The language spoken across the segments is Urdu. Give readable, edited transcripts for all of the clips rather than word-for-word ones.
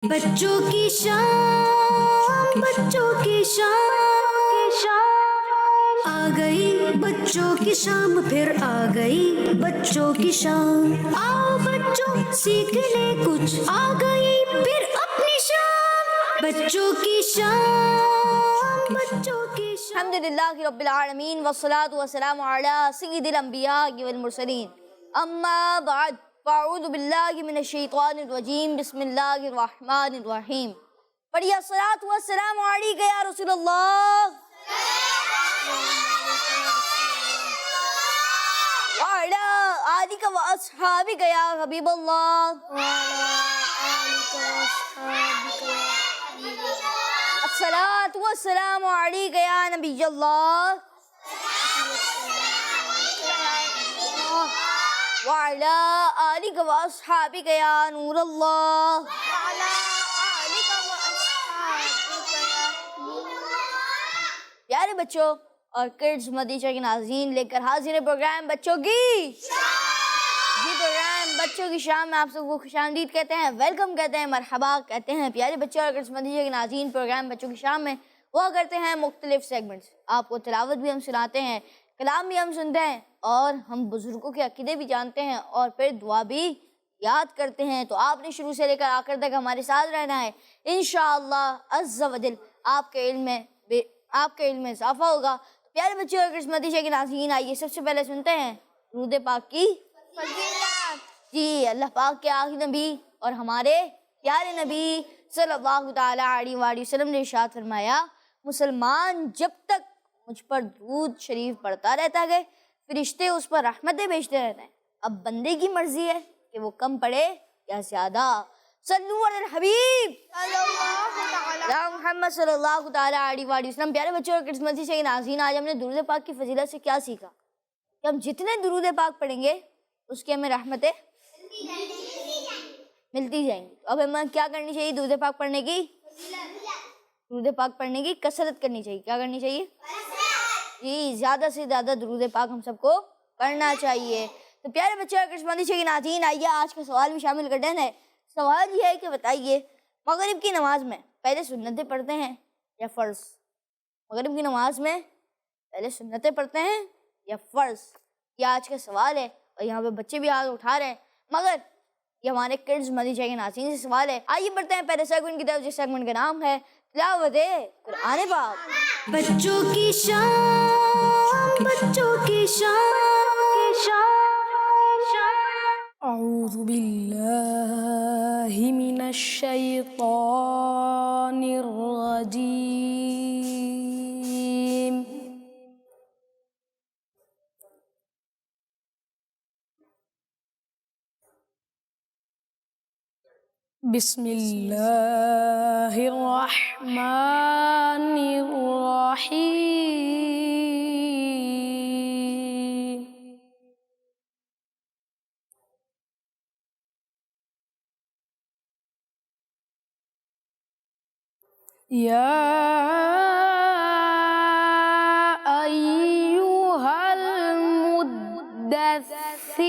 بچوں کی شام، بچوں کی شام آ گئی، بچوں کی شام پھر آ گئی، بچوں کی شام۔ آؤ بچوں سیکھنے کچھ آ گئی پھر اپنی شام، بچوں کی شام، بچوں کی شام۔ الحمدللہ رب العالمین والصلاة والسلام علی سید الانبیاء والمرسلین، اما بعد، فاعوذ باللہ من الشیطان الرجیم، بسم اللہ الرحمن الرحیم۔ پڑھیے الصلاۃ والسلام علیک یا رسول اللہ وعلی آلک واصحابک یا حبیب اللہ۔ الصلاۃ والسلام علیک یا نبی اللہ وعلی آلک واصحابک یا نور اللہ۔ پیارے بچوں اور کڈز مدیچہ کے ناظرین، لے کر حاضر ہے پروگرام بچوں کی پروگرام بچوں کی شام میں آپ سب کو خوش آمدید کہتے ہیں، ویلکم کہتے ہیں، مرحبا کہتے ہیں۔ پیارے بچوں اور کڈز مدیچہ کے ناظرین، پروگرام بچوں کی شام میں ہوا کرتے ہیں مختلف سیگمنٹس۔ آپ کو تلاوت بھی ہم سناتے ہیں، کلام بھی ہم سنتے ہیں، اور ہم بزرگوں کے عقیدے بھی جانتے ہیں، اور پھر دعا بھی یاد کرتے ہیں۔ تو آپ نے شروع سے لے کر آخر تک ہمارے ساتھ رہنا ہے، انشاءاللہ عز و جل آپ کے علم میں اضافہ ہوگا۔ پیارے بچوں اور مدیچہ کے ناظرین، آئیے سب سے پہلے سنتے ہیں درود پاک کی فضیلت۔ جی، اللہ پاک کے آخری نبی اور ہمارے پیارے نبی صلی اللہ تعالیٰ علیہ وآلہ وسلم نے ارشاد فرمایا، مسلمان جب تک مجھ پر درود شریف پڑھتا رہتا ہے، فرشتے اس پر رحمتیں بھیجتے رہتے ہیں۔ اب بندے کی مرضی ہے کہ وہ کم پڑھے یا زیادہ۔ صلو علی الحبیب یا محمد صلی اللہ تعالیٰ علیہ وآلہ وسلم۔ پیارے بچوں اور کڈز مدیچہ کے ناظرین، آج ہم نے درود پاک کی فضیلت سے کیا سیکھا کہ ہم جتنے درود پاک پڑھیں گے اس کی ہمیں رحمتیں ملتی جائیں گی۔ اب ہمیں کیا کرنی چاہیے؟ درود پاک پڑھنے کی کثرت کرنی چاہیے۔ کیا کرنی چاہیے؟ جی، زیادہ سے زیادہ درود پاک ہم سب کو کرنا چاہیے۔ تو پیارے بچوں اور کڈز مدیچہ کے ناظرین، آئیے آج کا سوال بھی شامل کرتے ہیں۔ سوال یہ ہے کہ بتائیے، مغرب کی نماز میں پہلے سنتیں پڑھتے ہیں یا فرض؟ مغرب کی نماز میں پہلے سنتیں پڑھتے ہیں یا فرض؟ یہ آج کا سوال ہے، اور یہاں پہ بچے بھی ہاتھ اٹھا رہے ہیں، مگر یہ ہمارے کڈز مدیچہ کے ناظرین سے سوال ہے۔ آئیے بڑھتے ہیں پہلے سیگمنٹ کی طرف، جس سیگمنٹ کا نام ہے تلاوت قرآن پاک۔ بچوں کی شام، بچوں کی شام اعوذ باللہ من الشیطان الرجیم۔ بسم اللہ الرحمن الرحیم۔ یا ایہا المدثر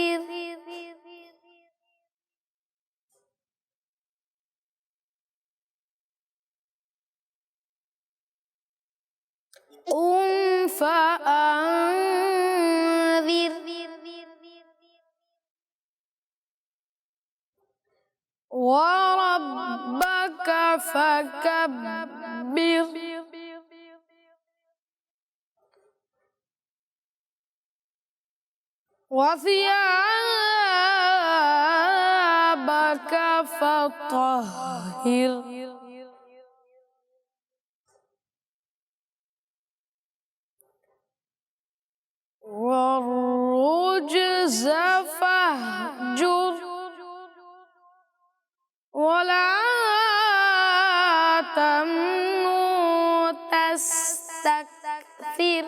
قم فأنذر وربك فكبر وثيابك فطهر والرجز فاهجر ولا تمنن تستكثر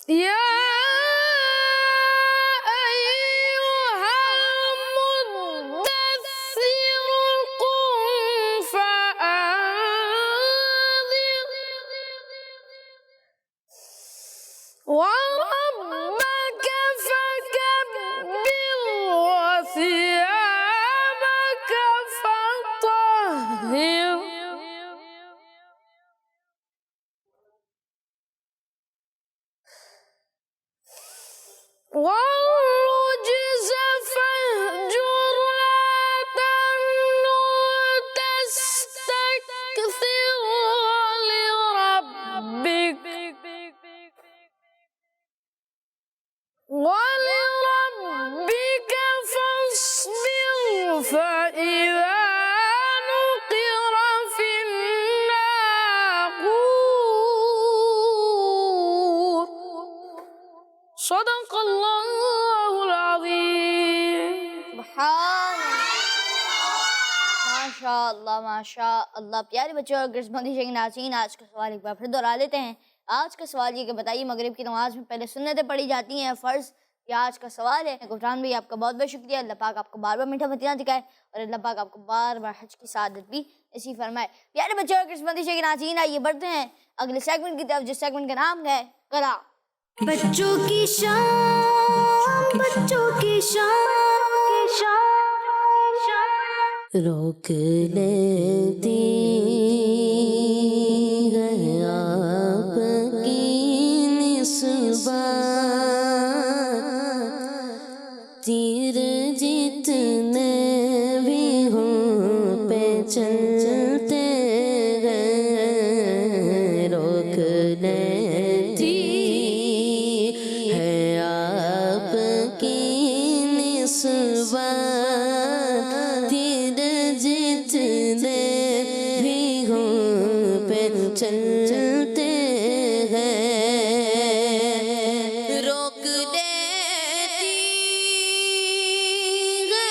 یا ایہا المدثر قم فأنذر وربك فكبر وثيابك فطهر والرجز فاهجر لا تمنن تستكثر ولربك فاصبر فإذا نقر في الناقور صدق الله العظيم ماشاء اللہ ماشاء اللہ. پیارے بچوں اور گرسمتی کے ناظرین، آج کا سوال ایک بار پھر دہرا لیتے ہیں. آج کا سوال یہ کہ بتائیے مغرب کی نماز میں پہلے سنتیں پڑھی جاتی ہیں فرض؟ یہ آج کا سوال ہے. غفران بھائی آپ کا بہت بہت شکریہ. اللہ پاک آپ کو بار بار میٹھا مدینہ دکھائے اور اللہ پاک آپ کو بار بار حج کی سعادت بھی اسی فرمائے. پیارے بچوں اور گرسمتی کے ناظرین، آئیے بڑھتے ہیں اگلے سیگمنٹ کی طرف، جس سیگمنٹ کا نام ہے قرا. بچوں کی شان، بچوں کی شان، روک لیتی ہے آپ کی نسبت، تیر جتنے بھی ہوں پہ چلتے ہیں، روک لیتی ہے آپ کی نسبت، چلتے ہیں، روک دیتی ہے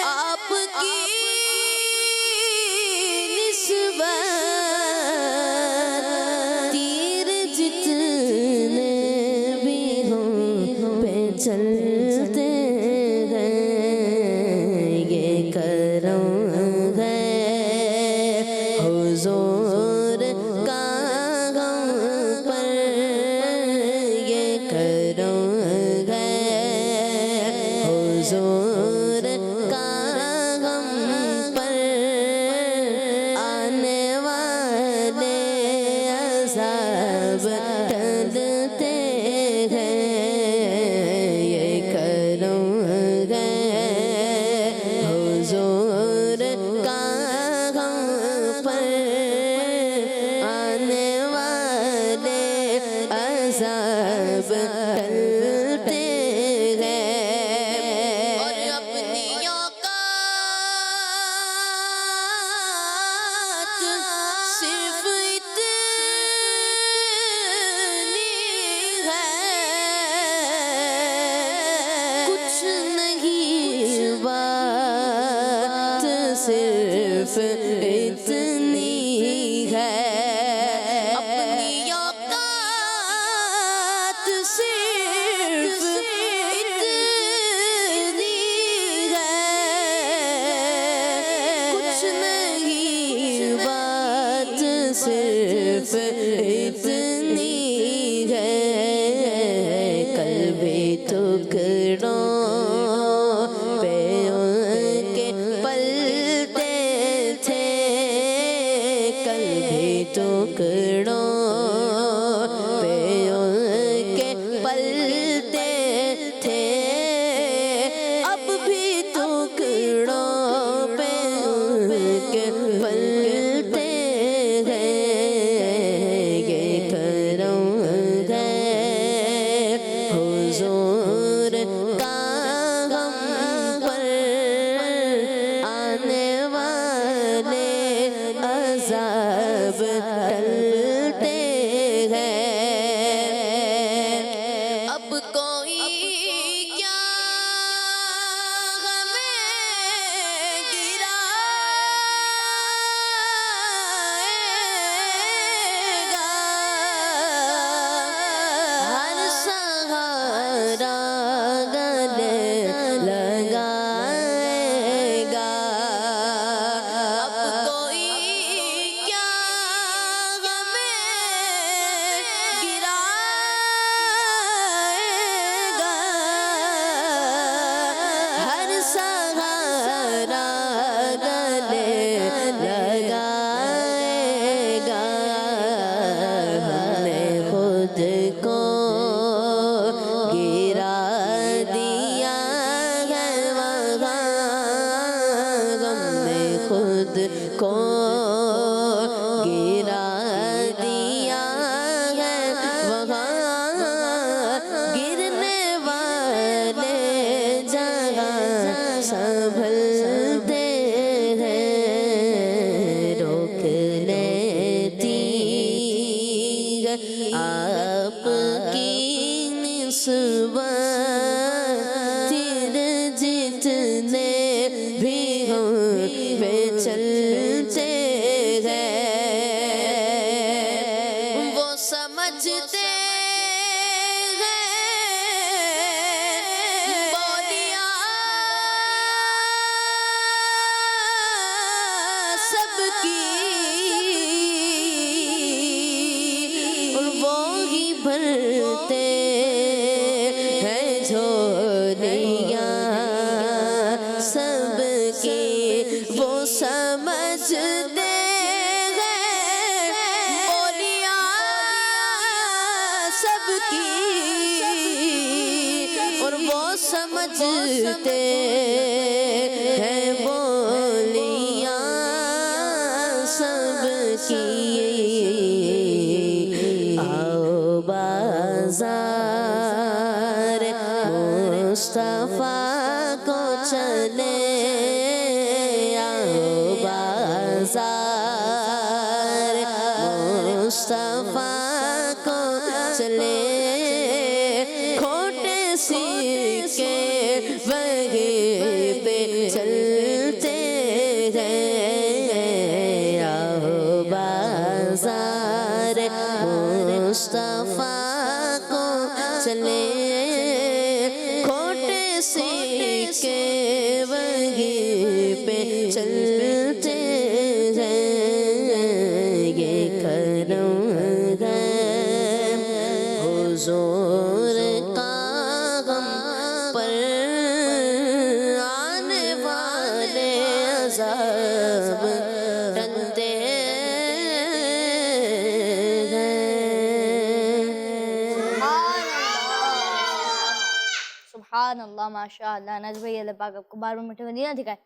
آپ کی نسبت، تیر جتنے بھی ہوں پہ چلتے ہیں، یہ کرم حضور کا غم پر، یہ کرم ہے حضور کا غم پر، آنے والے عذاب ٹلتے ہیں، یہ کرم ہے حضور کا غم پر، آنے والے عذاب ٹلتے ہیں، اور اپنی اوقات صرف اتنی ہے، کچھ نہیں بات صرف اتنی ہے، اپنی اوقات صرف اتنی ہے، کچھ نہیں بات صرف اتنی ہے، قلب ٹکڑوں پہ ان کے پلتے تھے، قلب ٹکڑوں پہ ان کے پلتے تھے، اب بھی ٹکڑوں پہ ان کے پلتے ہیں، یہ کرم ہے حضور کا غم پر، آنے والے عذاب ٹلتے آپ کی نسبت جتنے بھی ہم پہ چلتے ہیں وہ سمجھتے بھرتے ہیں جھولیاں سب کی وہ سمجھتے ہیں بولیاں سب کی اور وہ سمجھتے ہیں بولیاں سب کی بازار مصطفیٰ کو چلے آؤ بازار مصطفیٰ کو چلے کھوٹے سکے وہیں پہ چلتے ہیں آؤ بازار مصطفیٰ کو چلے کھوٹے سکے وہیں پہ چلتے ہیں یہ کرم ہے حضور کا ہم پر آنے والے عذاب ٹلتے سبحان اللہ ماشاء اللہ ناز بھائی اللہ پاک آپ کو بار بار میٹھے مدینہ دکھائے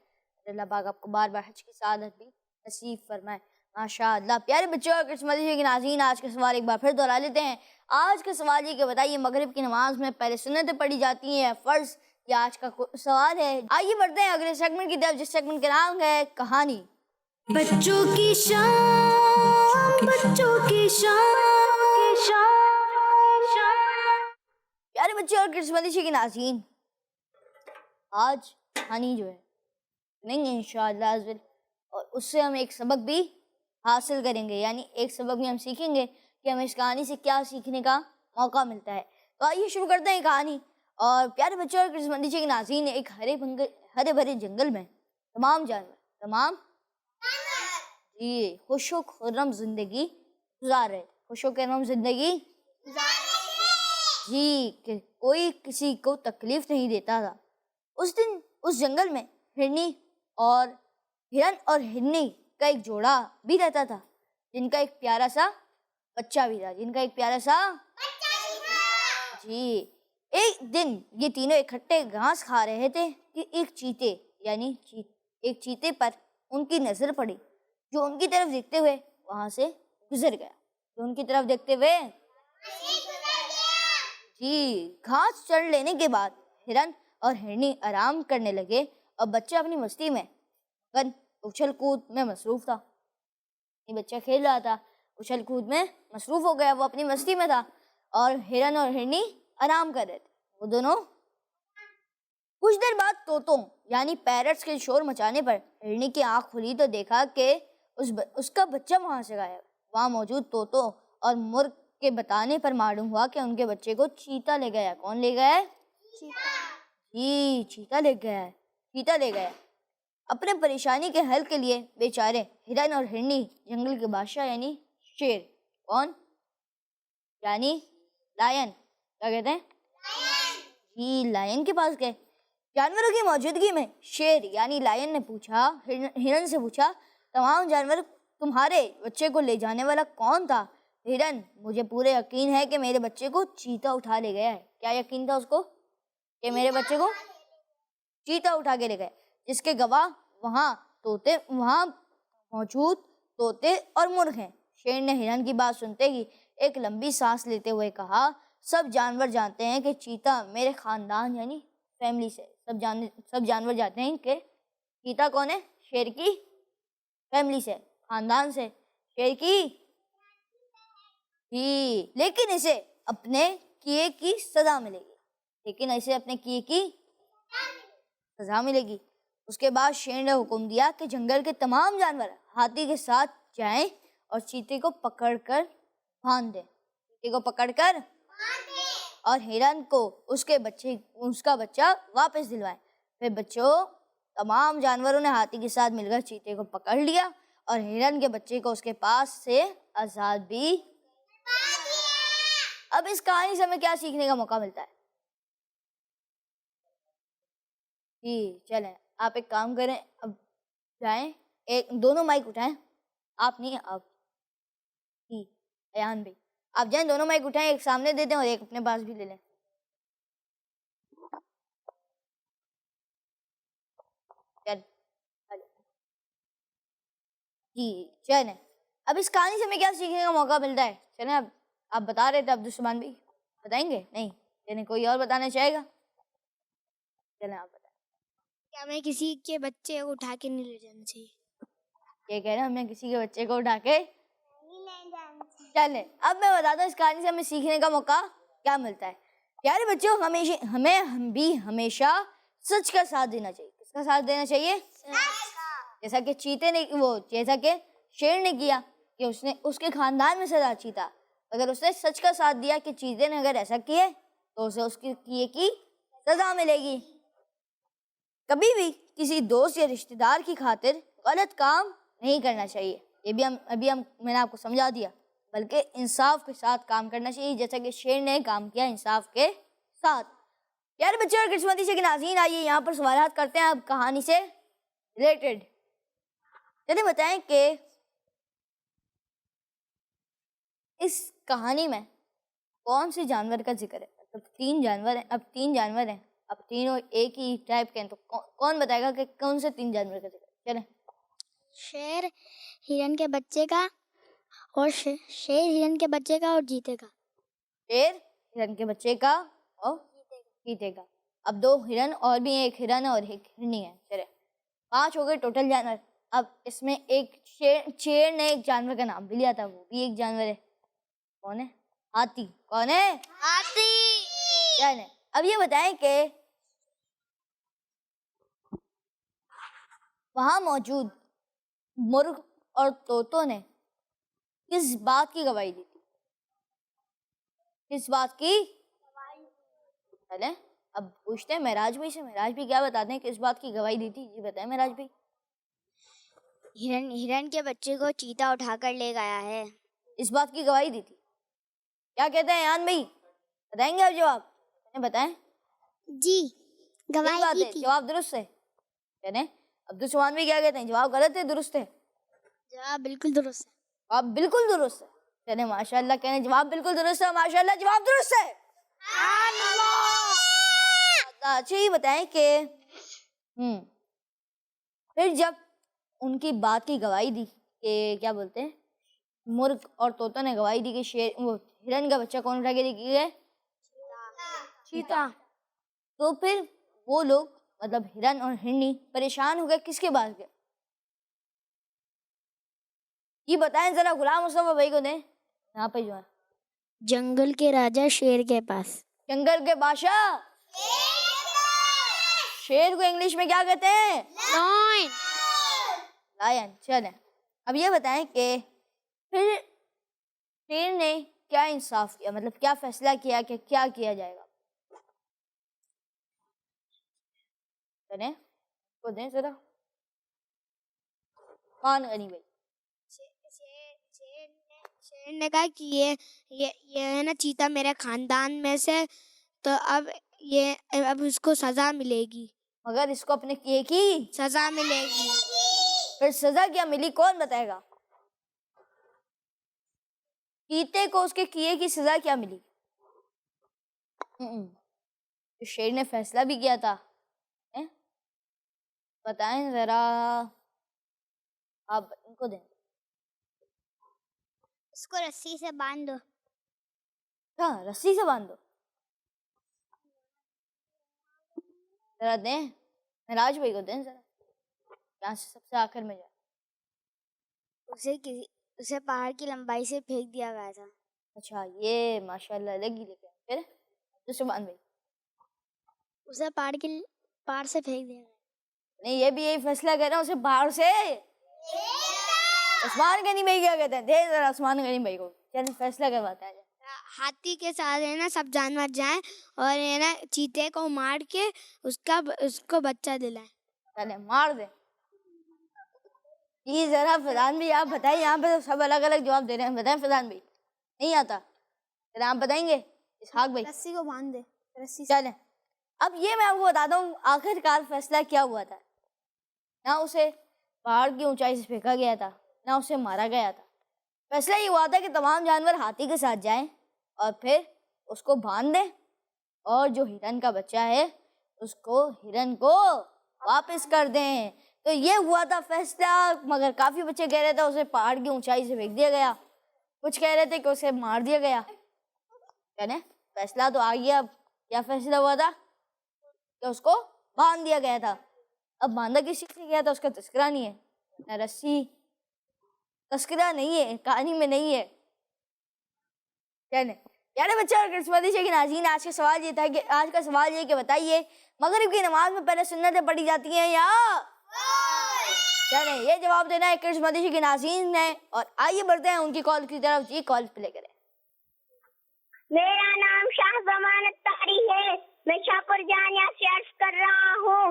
اللہ پاک آپ کو بار بار حج کی سعادت بھی نصیب فرمائے ماشاء اللہ. پیارے بچوں اور قسمتی کے ناظرین آج کا سوال ایک بار پھر دہرا لیتے ہیں. آج کا سوال یہ کہ بتائیے مغرب کی نماز میں پہلے سنتیں پڑھی جاتی ہیں فرض یہ آج کا سوال ہے. آئیے بڑھتے ہیں اگلے سیگمنٹ کی طرف جس سیگمنٹ کا نام ہے کہانی. بچوں کی شان بچوں کی شان. پیارے بچے اور قسمتی کے ناظرین آج کہانی جو ہے نہیں انشاءاللہ عزوجل اور اس سے ہم ایک سبق بھی حاصل کریں گے یعنی ایک سبق بھی ہم سیکھیں گے کہ ہمیں اس کہانی سے کیا سیکھنے کا موقع ملتا ہے. تو آئیے شروع کرتے ہیں کہانی. اور پیارے بچے اور قسمتی کے ناظرین ایک ہرے بھرے جنگل میں تمام جی خوش و خرم زندگی گزار رہے تھے. خوش و خرم زندگی جی کہ کوئی کسی کو تکلیف نہیں دیتا تھا. اس دن اس جنگل میں ہرن اور ہرنی کا ایک جوڑا بھی رہتا تھا جن کا ایک پیارا سا بچہ بھی تھا. جی ایک دن یہ تینوں اکٹھے گھاس کھا رہے تھے کہ ایک چیتے پر ان کی نظر پڑی جو ان کی طرف دیکھتے ہوئے وہاں سے گزر گیا. جی گھاس چڑھ لینے کے بعد ہرن اور ہرنی آرام کرنے لگے اور بچہ اپنی مستی میں اچھل کود میں مصروف تھا. بچہ کھیل رہا تھا اچھل کود میں مصروف ہو گیا. وہ اپنی مستی میں تھا اور ہرن اور ہرنی آرام کر رہے تھے. وہ دونوں کچھ دیر بعد طوطوں یعنی پیرٹس کے شور مچانے پر ہرنی کی آنکھ کھلی تو دیکھا کہ اس کا بچہ وہاں سے غائب. وہاں موجود طوطوں اور مرغ کے بتانے پر معلوم ہوا کہ ان کے بچے کو چیتا لے گیا. کون لے گیا ہے؟ جی چیتا لے گیا. اپنے پریشانی کے حل کے لیے بیچارے ہرن اور ہرنی جنگل کے بادشاہ یعنی شیر کون یعنی لائن کیا کہتے ہیں جی لائن کے پاس گئے. جانوروں کی موجودگی میں شیر یعنی لائن نے پوچھا ہرن سے پوچھا تمام جانور تمہارے بچے کو لے جانے والا کون تھا؟ ہرن مجھے پورے یقین ہے کہ میرے بچے کو چیتا اٹھا لے گیا ہے. کیا یقین تھا اس کو کہ میرے بچے کو چیتا اٹھا کے لے گئے جس کے گواہ وہاں موجود طوطے اور مرغ ہیں. شیر نے ہرن کی بات سنتے ہی ایک لمبی سانس لیتے ہوئے کہا سب جانور جانتے ہیں کہ چیتا میرے خاندان یعنی فیملی سے سب جانور جانتے ہیں کہ چیتا کون ہے؟ شیر کی فیملی سے خاندان سے شیر کی جی، لیکن اسے اپنے کیے کی سزا ملے گی، لیکن اسے اپنے کیے کی سزا ملے گی۔ اس کے بعد شیر نے حکم دیا کہ جنگل کے تمام جانور ہاتھی کے ساتھ جائیں اور چیتے کو پکڑ کر باندھ دیں، چیتے کو پکڑ کر اور ہرن کو اس کا بچہ واپس دلوائیں۔ پھر بچوں تمام جانوروں نے ہاتھی کے ساتھ مل کر چیتے کو پکڑ لیا اور ہرن کے بچے کو اس کے پاس سے آزاد بھی۔ اب اس کہانی سے ہمیں کیا سیکھنے کا موقع ملتا ہے؟ جی چلیں، آپ ایک کام کریں، اب جائیں، دونوں مائک اٹھائیں، آپ نہیں، آپ جی ایان بھائی، آپ جائیں، دونوں مائک اٹھائیں، ایک سامنے دے دیں اور ایک اپنے پاس بھی لے لیں۔ جی چلیں، اب اس کہانی سے ہمیں کیا سیکھنے کا موقع ملتا ہے؟ چلیں، اب آپ بتا رہے تھے عبدالسبحان بھائی، بتائیں گے؟ نہیں، یعنی کوئی اور بتانا چاہے گا؟ چلیں آپ بتائیں۔ کہ ہمیں کسی کے بچے کو اٹھا کے نہیں لے جانا چاہیے۔ یہ کہہ رہے ہیں ہمیں کسی کے بچے کو اٹھا کے چلیں، اب میں بتاتا ہوں اس کہانی سے ہمیں سیکھنے کا موقع کیا ملتا ہے۔ پیارے بچوں، ہمیں بھی ہمیشہ سچ کا ساتھ دینا چاہیے۔ کس کا ساتھ دینا چاہیے؟ جیسا کہ جیسا کہ شیر نے کیا کہ اس کے خاندان میں سزا چیتا، اگر اس نے سچ کا ساتھ دیا کہ چیتے نے اگر ایسا کیے تو اسے اس کے کیے کی سزا ملے گی۔ کبھی بھی کسی دوست یا رشتہ دار کی خاطر غلط کام نہیں کرنا چاہیے، یہ بھی میں نے آپ کو سمجھا دیا، بلکہ انصاف کے ساتھ کام کرنا چاہیے، جیسا کہ شیر نے کام کیا انصاف کے ساتھ۔ پیارے بچے اور کرسمتی سے ناظرین، آئیے یہاں پر سوالات کرتے ہیں اب کہانی سے ریلیٹڈ۔ چلیے بتائیں کہ اس کہانی میں کون سے جانور کا ذکر ہے؟ مطلب تین جانور ہیں، اب تینوں ایک ہی ٹائپ کے ہیں، تو کون بتائے گا کہ کون سے تین جانور کا ذکر ہے؟ چلیں، شیر ہرن کے بچے کا اور شیر ہرن کے بچے کا اور جیتے کا۔ شیر ہرن کے بچے کا اور چیتے کا۔ اب دو ہرن اور بھی ہیں، ایک ہرن اور ایک ہرنی ہے، چلیں 5 ہو گئے ٹوٹل جانور۔ اب اس میں ایک شیر نے ایک جانور کا نام بھی لیا تھا، وہ بھی ایک جانور ہے، کون ہے؟ ہاتھی۔ کون ہے؟ ہاتھی۔ چلیں، اب یہ بتائیں کہ وہاں موجود مرغ اور طوطوں نے کس بات کی گواہی دی تھی؟ کس بات کی؟ چلیں اب پوچھتے ہیں معراج بھائی سے، معراج بھائی کیا بتاتے ہیں کس بات کی گواہی دی تھی؟ جی بتائیں معراج بھائی۔ ہرن کے بچے کو چیتا اٹھا کر لے گیا ہے۔ اس بات کی گواہی دی تھی، کیا کہتے ہیں ایان بھائی؟ بتائیں گے آپ جواب؟ بتائیں۔ جی گواہی دی تھی، جواب درست ہے۔ کہنے عبدالسبحان بھائی کیا کہتے ہیں؟ جواب غلط ہے درست ہے؟ جواب بالکل درست ہے۔ جواب بالکل درست ہے، چلیں ماشاء اللہ، کہنے جواب بالکل درست ہے، ماشاء اللہ جواب درست ہے۔ اچھا یہ بتائیں کہ پھر جب ان کی بات کی گواہی دی کہ کیا بولتے ہیں مرغ اور طوطا نے گواہی دی کہ وہ ہرن کا بچہ کون اٹھا کے لے گئے؟ چیتا۔ تو پھر وہ لوگ مطلب ہرن اور ہرنی پریشان ہو گئے، کس کے پاس گئے؟ یہ بتائیں ذرا، غلام مصطفیٰ بھائی کو دیں یہاں پہ جو ہے۔ جنگل کے راجا شیر کے پاس۔ جنگل کے بادشاہ شیر کو انگلش میں کیا کہتے ہیں؟ لائن۔ چلیں اب یہ بتائیں کہ پھر شیر نے کیا انصاف کیا، مطلب کیا فیصلہ کیا کہ کیا کیا جائے گا؟ چلیں کو دیں ذرا، مان غنی بھائی۔ شیر نے کہا کہ یہ ہے نا چیتا میرے خاندان میں سے، تو اب اس کو سزا ملے گی، مگر اس کو اپنے کیے کی سزا ملے گی۔ پھر سزا کیا ملی کون بتائے گا؟ چیتے کو اس کے کیے کی سزا کیا ملی؟ شیر نے فیصلہ بھی کیا تھا، بتائیں ذرا، آپ ان کو دیں۔ اس کو رسی سے باندھ دو۔ ہاں رسی سے باندھ دو، ذرا دیں معراج بھائی کو دیں ذرا، یہاں سے سب سے آخر میں جائے۔ اسے پہاڑ کی لمبائی سے پھینک دیا گیا تھا۔ اچھا یہ ماشاءاللہ لگی لیکن پھر عبدالسبحان بھائی اسے پہاڑ سے پھینک دیا گیا. نہیں یہ بھی یہی فیصلہ کر رہا ہوں اسے باہر سے عثمان غنی بھائی کیا کہتے ہیں دے ذرا عثمان غنی بھائی کو چلیں فیصلہ کرواتے ہیں. ہاتھی کے ساتھ ہے نا سب جانور جائیں اور ہے نا چیتے کو مار کے اس کو بچہ دلائیں. چلیں مار دیں. جی ذرا فیضان بھائی آپ بتائیں یہاں پہ سب الگ الگ جواب دے رہے ہیں بتائیں فیضان بھائی نہیں آتا ذرا آپ بتائیں گے اسحاق بھائی. رسی کو باندھ دے رسی سے. چلیں اب یہ میں آپ کو بتاتا ہوں آخر کار فیصلہ کیا ہوا تھا. نہ اسے پہاڑ کی اونچائی سے پھینکا گیا تھا نہ اسے مارا گیا تھا. فیصلہ یہ ہوا تھا کہ تمام جانور ہاتھی کے ساتھ جائیں اور پھر اس کو باندھ دیں اور جو ہرن کا بچہ ہے اس کو ہرن کو واپس کر دیں. تو یہ ہوا تھا فیصلہ مگر کافی بچے کہہ رہے تھے اسے پہاڑ کی اونچائی سے پھینک دیا گیا کچھ کہہ رہے تھے کہ اسے مار دیا گیا. کہنے فیصلہ تو آ گیا. اب کیا فیصلہ ہوا تھا کہ اس کو باندھ دیا گیا تھا. اب باندھا کسی سے گیا تھا اس کا تذکرہ نہیں ہے نہ رسی تذکرہ نہیں ہے کہانی میں نہیں ہے. کہنے پیارے بچے اور کرسمتی کے ناظرین آج کا سوال یہ تھا کہ آج کا سوال یہ کہ بتائیے مغرب کی نماز میں پہلے سنتیں پڑھی جاتی ہیں یا چلیں یہ جواب دینا ہے کرسمتی کے ناظرین نے. اور آئیے بڑھتے ہیں ان کی کال کی طرف. جی کال پلے کریں. میرا نام شاہ زمان الطاری ہے. میں شاپور جانیہ سے عرض کر رہا ہوں.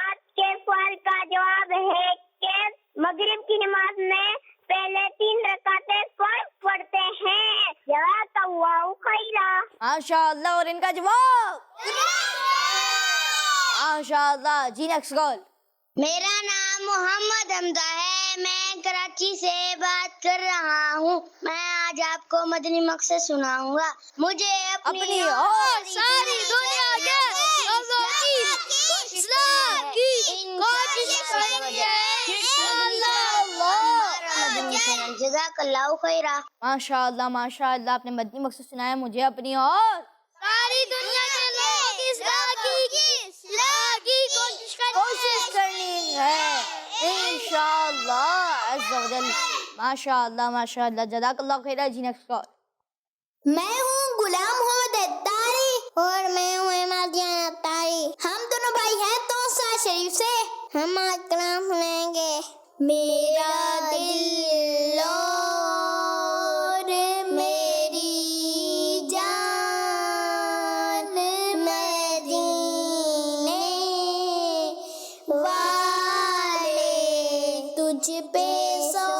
آپ کے سوال کا جواب ہے کہ مغرب کی نماز میں پہلے 3 رکعتیں فرض پڑھتے ہیں. جزاک اللہ خیرا. ماشاء اللہ. اور ان کا جواب ماشاء اللہ. جی نیکسٹ کال. میرا نام محمد حمزہ ہے. میں کراچی سے بات کر رہا ہوں. میں آج آپ کو مدنی مقصد سناؤں گا. مجھے اپنی اور ساری دنیا کے لوگوں کی اصلاح کی کوشش کریں گے انشاءاللہ. جزاک اللہ خیرا. ماشاء اللہ ماشاء اللہ. آپ نے مدنی مقصد سنایا مجھے اپنی اور ساری دنیا کے لوگوں کی اصلاح کی کوشش کرنی ہے انشاءاللہ عز و جل. ماشاء اللہ ماشاء اللہ. جزاک اللہ خیر. جی نیکسٹ کال. میں ہوں غلام محمد اتاری اور میں ہوں احمدیان اتاری. ہم دونوں بھائی ہیں توسا شریف سے. ہم آج کلام سنائیں گے. میرا دل اور میری جان مدینے والے تجھ پہ سو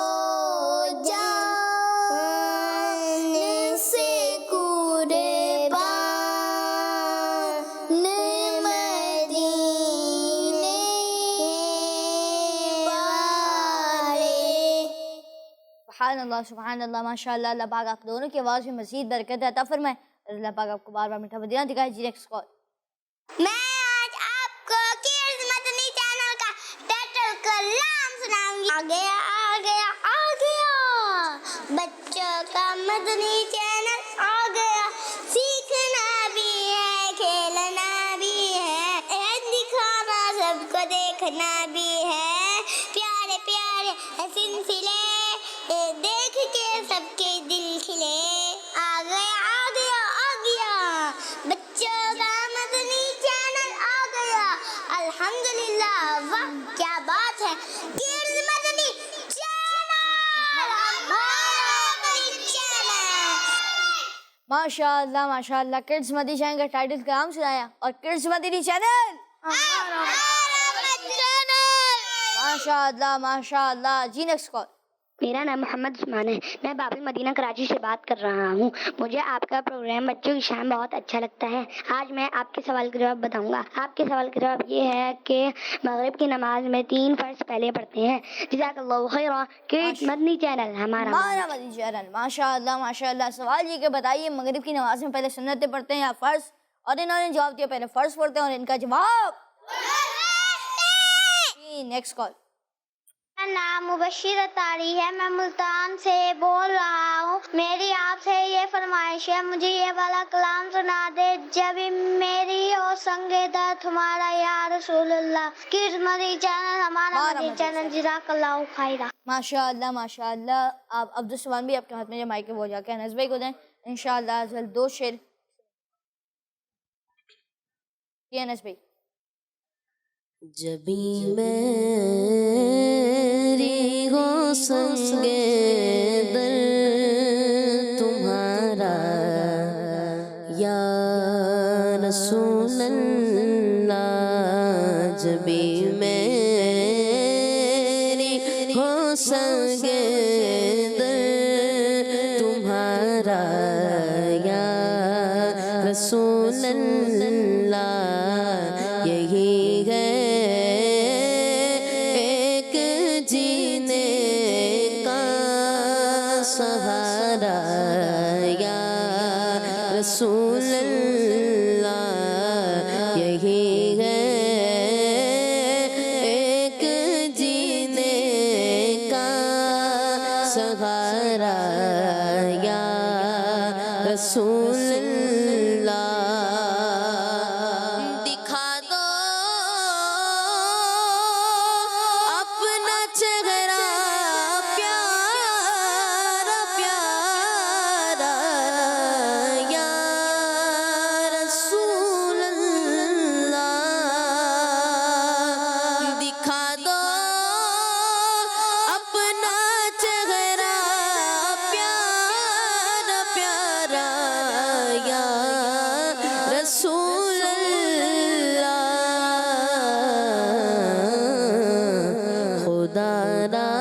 جان سے قربان مدینے والے. سبحان اللہ سبحان اللہ. ماشاء اللہ. اللہ پاک آپ دونوں کی آواز میں مزید برکت عطا فرمائے. اللہ پاک آپ کو بار بار میٹھا مدینہ دکھائے. جی نیکسٹ کال. میں آج آپ کو کیڈز مدنی چینل کا ٹائٹل کلام سناؤں گی. آ گیا آ گیا آ گیا بچوں کا مدنی چینل آ گیا. سیکھنا بھی ہے کھیلنا بھی ہے دکھانا سب کو دیکھنا بھی ہے. پیارے پیارے سلسلے دیکھ کے سب کے دل کھلے. آ گیا آ گیا آ گیا بچوں کا مدنی چینل آ گیا. الحمدللہ واہ کیا بات ہے. کیڈز مدنی چینل ہمارا مدنی چینل. ماشاء اللہ ماشاء اللہ. کڈز مدنی چینل کا ٹائٹل کلام سنایا اور کڈز مدنی چینل ماشاء اللہ ماشاء اللہ. جی نیکسٹ کال. میرا نام محمد عثمان ہے. میں بابل مدینہ کراچی سے بات کر رہا ہوں. مجھے آپ کا پروگرام بچوں کی شان بہت اچھا لگتا ہے. آج میں آپ کے سوال کا جواب بتاؤں گا. آپ کے سوال کا جواب یہ ہے کہ مغرب کی نماز میں 3 فرض پہلے پڑھتے ہیں. جزاک اللہ خیرا. کڈز مدنی چینل ہمارا مدنی چینل. ماشاء اللہ ماشاء اللہ. سوال یہ کہ بتائیے مغرب کی نماز میں پہلے سنتیں پڑھتے ہیں یا فرض. اور انہوں نے جواب دیا پہلے فرض پڑھتے ہیں اور ان کا جواب نیکسٹ کال. میرا نام مبشر اتاری ہے. میں ملتان سے بول رہا ہوں. میری آپ سے یہ فرمائش ہے مجھے یہ والا کلام سنا دے. جب میری اور سنگ درد تمہارا یا رسول اللہ. کڈز مدنی چینل ہمارا مدنی چینل. جزاک اللہ خیرا. ماشاء اللہ ماشاء اللہ. آپ عبدالسلمان بھی آپ کے ہاتھ میں جو مائک ہے وہ جا کے انس بھائی کو دیں انشاءاللہ. جلد 2 شعر یہ انس بھائی. جبھی میری ہو سنگے در تمہارا یا رسول اللہ. جبھی میری ہو سنگے در تمہارا یا رسول اللہ. یہی ہے ایک جینے کا سہارا یا رسول اللہ. یہی ہے ایک جینے کا سہارا یا رسول اللہ. دکھا دو اپنا چہرہ پیارا پیارا یا رسول اللہ. دکھا دو اپنا چہرہ پیارا پیارا یا رسول اللہ. خدا را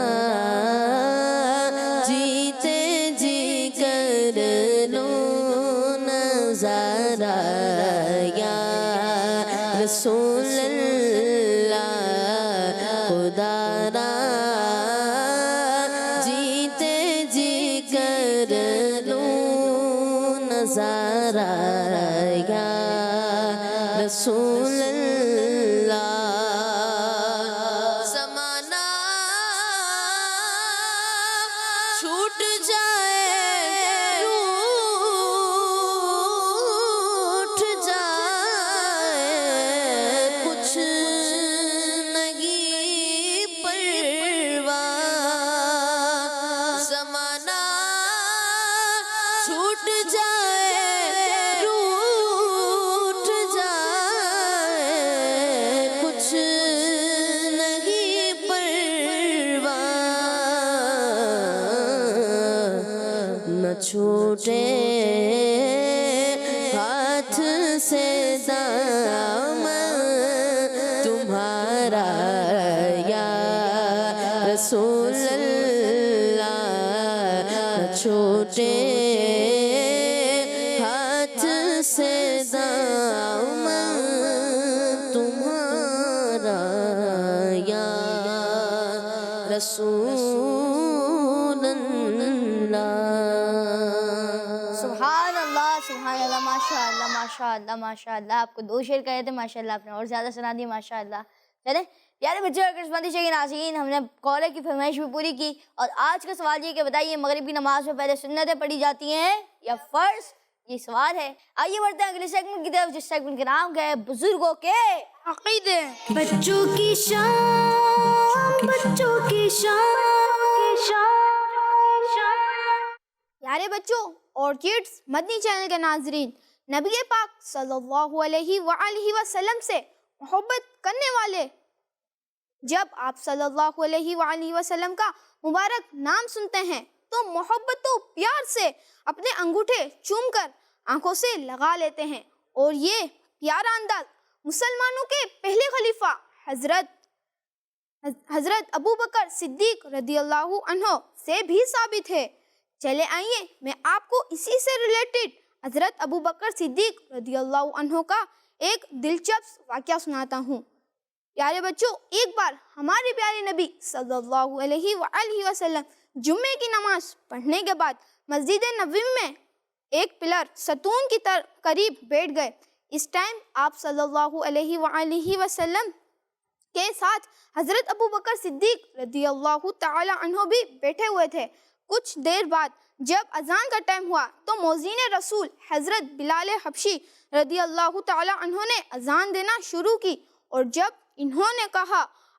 جیتے جی کر لو نظارہ یا رسول اللہ. خدا را جیتے جی کر لو نظارہ یا رسول اللہ. زمانہ چھوٹ جائے روٹھ جائے کچھ نہیں پرواہ. زمانہ چھوٹ جائے روٹھ جائے کچھ نہیں پرواہ. نہ چھوٹے ہاتھ سے دامن تمہارا یا رسول اللہ. نہ چھوٹے ہاتھ سے دامن تمہارا یا رسول اللہ. سبحان اللہ سبحان اللہ. ماشاء اللہ ماشاء اللہ ماشاء اللہ. آپ کو 2 شعر کہے تھے ماشاء اللہ آپ نے اور زیادہ سنا دی ماشاء اللہ. چلیں پیارے بچے اور کرسمتی کے ناظرین, ہم نے کالر کی فرمائش بھی پوری کی اور آج کا سوال یہ کہ بتائیے مغرب کی نماز میں پہلے سنتیں پڑھی جاتی ہیں یا فرض؟ یہ سوال ہے. آئیے بڑھتے ہیں اگلے سیگمنٹ کی طرف جس سیگمنٹ کا نام ہے بزرگوں کے عقیدے. بچوں کی شان بچوں کی شان. پیارے بچوں اور کڈس مدنی چینل کے ناظرین, نبی پاک صلی اللہ علیہ وآلہ وسلم سے محبت کرنے والے جب آپ صلی اللہ علیہ وآلہ وسلم کا مبارک نام سنتے ہیں تو محبت و پیار سے اپنے انگوٹھے چوم کر آنکھوں سے لگا لیتے ہیں. اور یہ پیارا انداز مسلمانوں کے پہلے خلیفہ حضرت ابو بکر صدیق رضی اللہ عنہ سے بھی ثابت ہے. چلے آئیے میں آپ کو اسی سے ریلیٹڈ حضرت ابو بکر صدیق رضی اللہ عنہ کا ایک دلچسپ واقعہ سناتا ہوں. پیارے بچوں, ایک بار ہمارے پیارے نبی صلی اللہ علیہ وآلہ وسلم جمعے کی نماز پڑھنے کے بعد مسجد نبوی میں ایک پلر ستون کی قریب بیٹھ گئے. اس ٹائم آپ صلی اللہ علیہ وآلہ وسلم کے ساتھ حضرت ابو بکر صدیق رضی اللہ تعالی عنہ بھی بیٹھے ہوئے تھے. کچھ دیر بعد جب اذان کا ٹائم ہوا تو مؤذن رسول حضرت بلال حبشی رضی اللہ تعالی عنہ نے اذان دینا شروع کی, اور جب انہوں نے کہا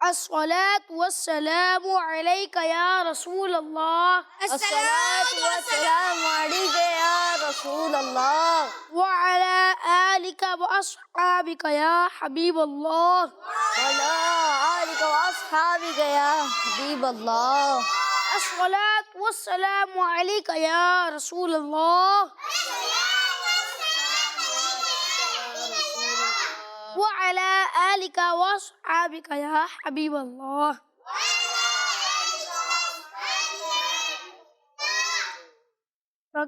الصلاة والسلام عليك يا رسول الله الصلاة والسلام عليك يا رسول الله وعلى آلك وأصحابك يا حبيب الله وعلى آلك وأصحابك يا حبيب الله الصلاة والسلام عليك يا رسول الله وعلى آلك وأصحابك يا حبيب الله.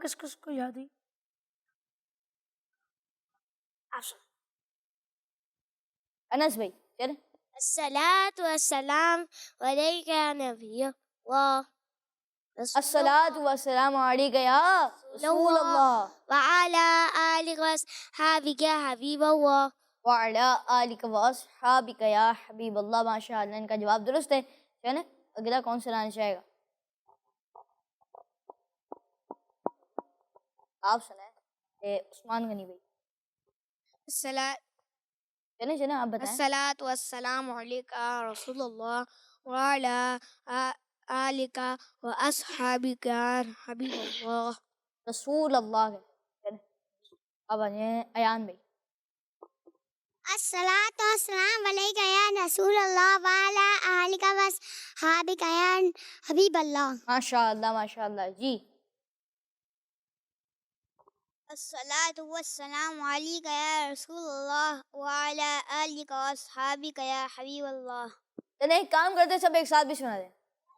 کس کس کو یاد ہے؟ انس بھائی چلیں. الصلاة والسلام عليك يا نبي الله الصلاة والسلام عليك يا رسول الله وعلى آلك وأصحابك يا حبيب الله وعلى آلك وأصحابك يا حبيب الله. ماشاء اللہ ان کا جواب درست ہے. چلیں اگلا کون سا لانا چاہے گا؟ آپ سنائیں. عثمان غنی بھائی. چلیں چلیں آپ بتائیں. الصلاة والسلام عليك يا رسول الله وعلى آلك وأصحابك يا حبيب الله. رسول اللہ ہے. چلیں اب آ جائیں ایان بھائی. الصلاة والسلام عليك يا رسول الله وعلى آلك وأصحابك يا حبيب الله. ماشاء اللہ ماشاء اللہ جی. الصلاة والسلام عليك يا رسول الله وعلى آلك وأصحابك يا حبيب الله. چلیں ایک کام کرتے سب ایک ساتھ بھی سنا دیں.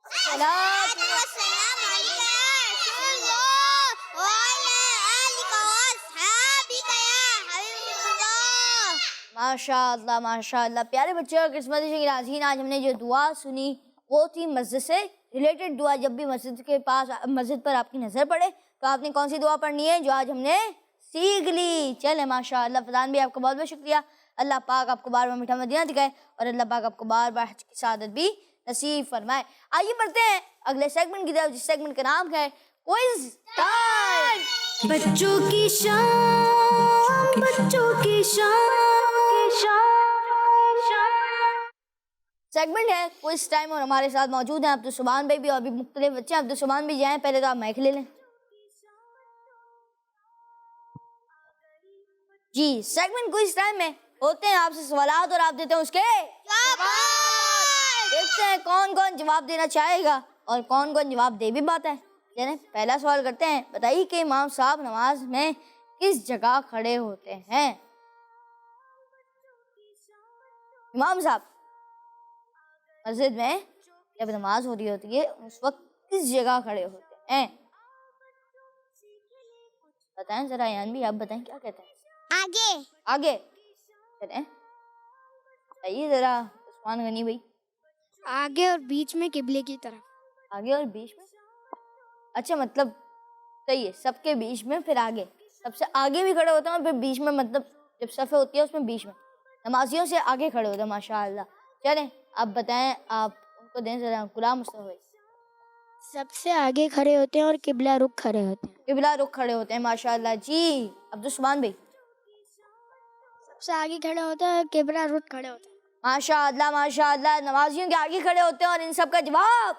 الصلاة والسلام عليك يا رسول الله وعلى آلك وأصحابك يا حبيب الله. ماشاء اللہ ماشاء اللہ. پیارے بچے اور قسمت کے ناظرین، آج ہم نے جو دعا سنی وہ تھی مسجد سے ریلیٹڈ دعا. جب بھی مسجد کے پاس مسجد پر آپ کی نظر پڑے تو آپ نے کون سی دعا پڑھنی ہے جو آج ہم نے سیکھ لی. چلیں ماشاء اللہ. فضان بھی آپ کا بہت بہت شکریہ. اللہ پاک آپ کو بار بار میٹھا مدینہ دکھائے اور اللہ پاک آپ کو بار بار حج کی سعادت بھی نصیب فرمائے. آئیے بڑھتے ہیں اگلے سیگمنٹ کی طرف، جس سیگمنٹ کا نام ہے کوئز ٹائم. بچوں کی شان بچوں کی شان سیگمنٹ ہے کوئز ٹائم اور ہمارے ساتھ موجود ہیں عبدالسبحان بھائی بھی اور بھی مختلف بچے ہیں. عبدالسبحان بھی جائیں پہلے تو آپ مائک لے لیں. جی سیگمنٹ کوئز ٹائم میں ہوتے ہیں آپ سے سوالات اور آپ دیتے ہیں اس کے دیکھتے ہیں کون کون جواب دینا چاہے گا اور کون کون جواب دے بھی پاتا ہے. یعنی پہلا سوال کرتے ہیں، بتائیے کہ امام صاحب نماز میں کس جگہ کھڑے ہوتے ہیں؟ امام صاحب مسجد میں جب نماز ہو رہی ہوتی ہے اس وقت کس جگہ کھڑے ہوتے ہیں؟ بتائیں ذرا. یان بھی آپ بتائیں کیا کہتے ہیں؟ آگے آگے چلیں بتائیے ذرا. عثمان غنی بھائی. آگے اور بیچ میں قبلے کی طرف. آگے اور بیچ میں. اچھا مطلب صحیح ہے، سب کے بیچ میں پھر آگے. سب سے آگے بھی کھڑے ہوتے ہیں اور پھر بیچ میں، مطلب جب صفیں ہوتی ہے اس میں بیچ میں نمازیوں سے آگے کھڑے ہوتے ہیں. ماشاء اللہ. چلیں آپ بتائیں، آپ ان کو دیں ذرا. غلام مصطفیٰ بھائی. سب سے آگے کھڑے ہوتے ہیں اور قبلہ رخ کھڑے ہوتے ہیں. قبلہ رخ کھڑے ہوتے ہیں. ماشاء اللہ جی. عبدالسبحان بھائی. سب سے آگے کھڑے ہوتے ہیں اور قبلہ رخ کھڑے ہوتے ہیں. ماشاء اللہ ماشاء اللہ. نمازیوں کے آگے کھڑے ہوتے ہیں اور ان سب کا جواب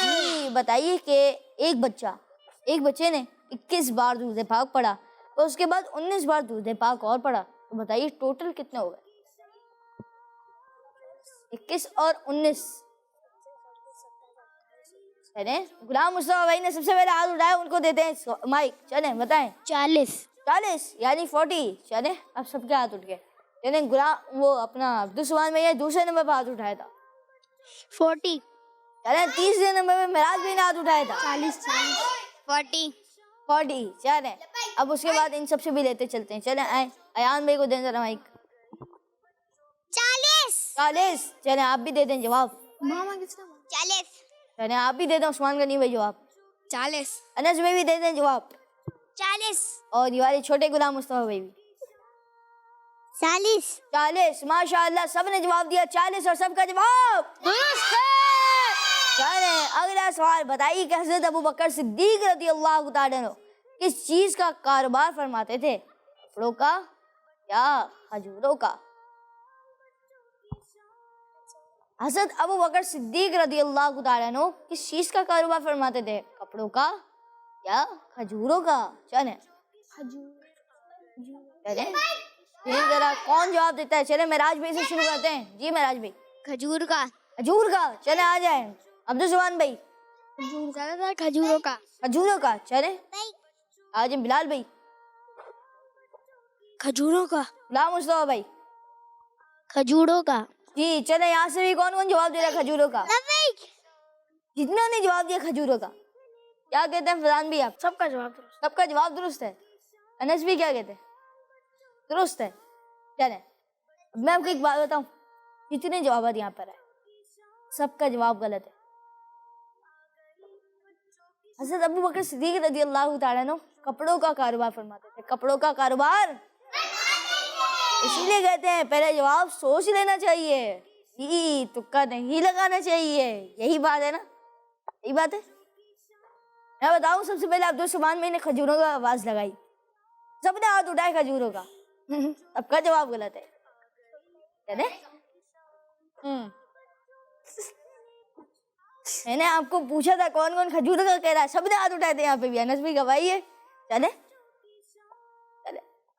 جی. بتائیے کہ ایک بچے نے 21 بار درود پاک پڑھا اور اس کے بعد 19 بار درود پاک اور پڑھا، تو بتائیے ٹوٹل کتنے ہو گئے؟ 21 اور 19. غلام مصطفیٰ بھائی نے سب سے پہلے ہاتھ اٹھایا، ان کو دیتے ہیں مائک. چلیں بتائیں. 40 یعنی 40. چلیں اب سب کے ہاتھ اٹھ گئے. چلیں غلام وہ اپنا عبدالسبحان بھائی دوسرے نمبر پہ ہاتھ اٹھایا تھا. 40. چلیں تیسرے نمبر پہ معراج بھائی نے ہاتھ اٹھایا تھا. 40. چلیں اب اس کے بعد ان سب سے بھی لیتے چلتے ہیں. چلیں آئیں ایان بھائی کو دیں ذرا مائک. 40. چلیں آپ بھی دے دیں جواب. 40. چلیں آپ بھی دے دیں عثمان غنی بھائی جواب. 40. انس بھائی بھی دے دیں جواب. 40. اور یہ والے چھوٹے غلام مصطفیٰ بھائی بھی 40. ماشاء اللہ سب نے جواب دیا 40 اور سب کا جواب درست ہے. چلیں اگلا سوال. بتائیے کہ حضرت ابو بکر صدیق رضی اللہ تعالیٰ عنہ کس چیز کا کاروبار فرماتے تھے؟ کپڑوں کا یا کھجوروں کا؟ حضرت ابو بکر صدیق رضی اللہ تعالیٰ عنہ کس چیز کا کاروبار فرماتے تھے؟ کپڑوں کا یا کھجوروں کا؟ چلیں چلیں جی ذرا کون جواب دیتا ہے؟ چلیں معراج بھائی سے شروع کرتے ہیں. جی معراج بھائی. کھجور کا. کھجور کا. چلیں آ جائیں. عبدالسبحان بھائی. کھجوروں کا. کھجوروں کا. چلیں آ جائیں. بلال بھائی. کھجوروں کا. غلام مصطفیٰ بھائی. کھجوروں کا. جی چلیں یہاں سے بھی کون کون جواب دے رہا ہے کھجوروں کا؟ جتنا نے جواب دیا کھجوروں کا. کیا کہتے ہیں فضان بھی آپ؟ سب کا جواب درست. سب کا جواب درست ہے. انس بھی کیا کہتے ہیں؟ درست ہے. چلیں اب میں آپ کو ایک بات بتاؤں, جتنے جوابات یہاں پر ہے سب کا جواب غلط ہے. حضرت ابو بکر صدیق رضی اللہ تعالیٰ عنہ کپڑوں کا کاروبار فرماتے تھے. کپڑوں کا کاروبار اسی لیے کہتے ہیں پہلے جواب سوچ لینا چاہیے, تکا نہیں لگانا چاہیے. یہی بات ہے نا, یہی بات ہے. میں بتاؤں سب سے پہلے عبدالسبحان میں نے کھجوروں کا آواز لگائی, سب نے ہاتھ اٹھائے کھجوروں کا. سب کا جواب غلط ہے. میں نے آپ کو پوچھا تھا کون کون کھجوروں کا کہہ رہا ہے, سب نے ہاتھ اٹھائے تھے. یہاں پہ بھی انس بھی گواہی ہے. چلے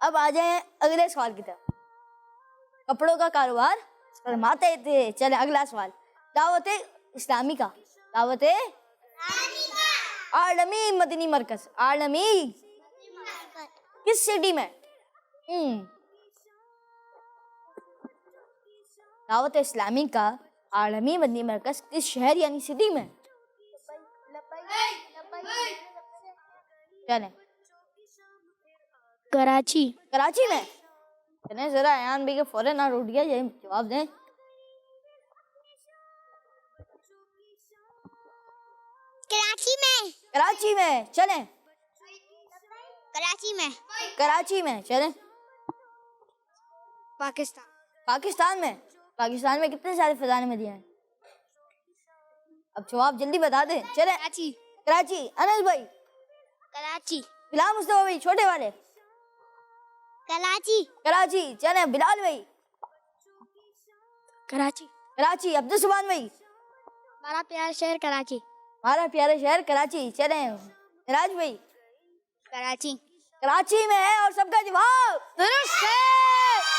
اب آ جائیں اگلے سوال کی طرف. کپڑوں کا کاروبار فرماتے تھے. چلے اگلا سوال, دعوت اسلامی کا. دعوت عالمی مدنی مرکز, عالمی کس سٹی میں؟ دعوت اسلامی کا عالمی مدنی مرکز کس شہر یعنی سٹی میں؟ چلیں کراچی. کراچی میں. چلیں ذرا ایان بھائی کے فوراً نہ اٹھ گیا, یہ جواب دیں. کراچی میں. کراچی میں. چلیں کراچی میں. کراچی میں. چلیں پاکستان. پاکستان میں. پاکستان میں کتنے سارے فضانے میں دیے ہیں؟ اب جواب جلدی بتا دیں. چلیں کراچی. کراچی. انس بھائی. کراچی. غلام مصطفیٰ بھائی چھوٹے والے. کراچی. کراچی. چلیں بلال بھائی. کراچی. کراچی. عبدالسبحان بھائی. ہمارا پیارا شہر کراچی. ہمارا پیارا شہر کراچی. چلیں راج بھائی. کراچی. کراچی میں ہے اور سب کا جواب درست ہے.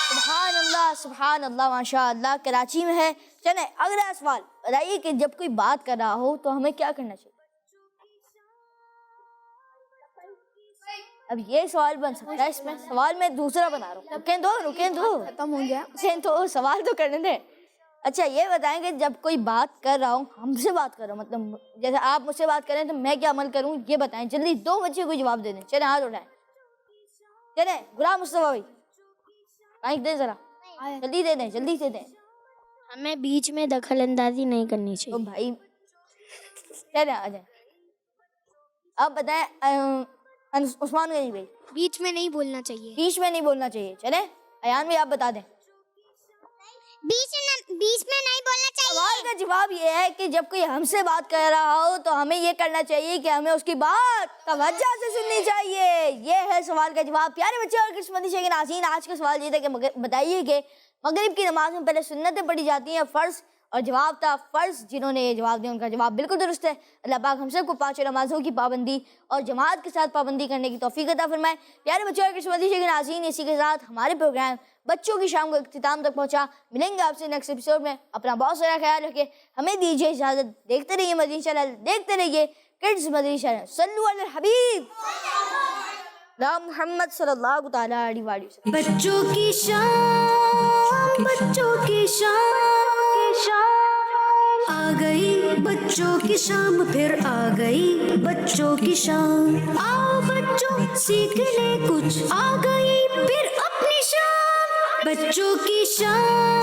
سبحان اللہ سبحان اللہ ماشاء اللہ, کراچی میں ہے. چلیں اگلا سوال بتائیے کہ جب کوئی بات کر رہا ہو تو ہمیں کیا کرنا چاہیے؟ اب یہ سوال بن سکتا ہے, اس میں سوال میں دوسرا بنا رہا ہوں. رکیں دو ختم ہو گیا. تو سوال تو کرنے دیں. اچھا یہ بتائیں کہ جب کوئی بات کر رہا ہوں, ہم سے بات کر رہا ہوں, مطلب جیسے آپ مجھ سے بات کریں تو میں کیا عمل کروں یہ بتائیں. جلدی 2 بچے کو جواب دے دیں. چلیں ہاتھ اٹھائیں. چلیں غلام مصطفیٰ بھائی مائک دیں ذرا, جلدی دے دیں, جلدی سے دیں. ہمیں بیچ میں دخل اندازی نہیں کرنی تو چاہیے. بھائی چلیں آ جائیں. اب بتائیں عثمان غنی بھائی. بیچ میں نہیں بولنا چاہیے. بیچ میں نہیں بولنا چاہیے. چلیں ایان بھائی آپ بتا دیں. بیچ میں نہیں بولنا چاہیے. سوال کا جواب یہ ہے کہ جب کوئی ہم سے بات کر رہا ہو تو ہمیں یہ کرنا چاہیے کہ ہمیں اس کی بات توجہ سے سننی چاہیے. یہ ہے سوال کا جواب. پیارے بچے اور قسمتی شیخ ناظرین, آج کا سوال یہ تھا کہ بتائیے کہ مغرب کی نماز میں پہلے سنتیں پڑھی جاتی ہیں فرض, اور جواب تھا فرض. جنہوں نے یہ جواب دیا ان کا جواب بالکل درست ہے. اللہ پاک ہم سب کو 5 نمازوں کی پابندی اور جماعت کے ساتھ پابندی کرنے کی توفیق عطا فرمائے. پیارے بچوں اور قسمتی شیخ ناظرین, اسی کے ساتھ ہمارے پروگرام بچوں کی شام کو اختتام تک پہنچا. ملیں گے آپ سے نیکسٹ ایپیسوڈ میں. اپنا بہت سارا خیال رکھیں. ہمیں دیجیے اجازت. دیکھتے رہیے مدنی چینل, دیکھتے رہیے کڈز مدنی چینل. صلو علی الحبیب محمد صلی اللہ تعالیٰ علیہ وسلم. بچوں کی شام, بچوں کی شام آ گئی. بچوں کی شام پھر آ گئی. بچوں کی شام, آؤ بچوں سیکھ لے کچھ. آ گئی پھر اپنی شام. بچوں کی شام.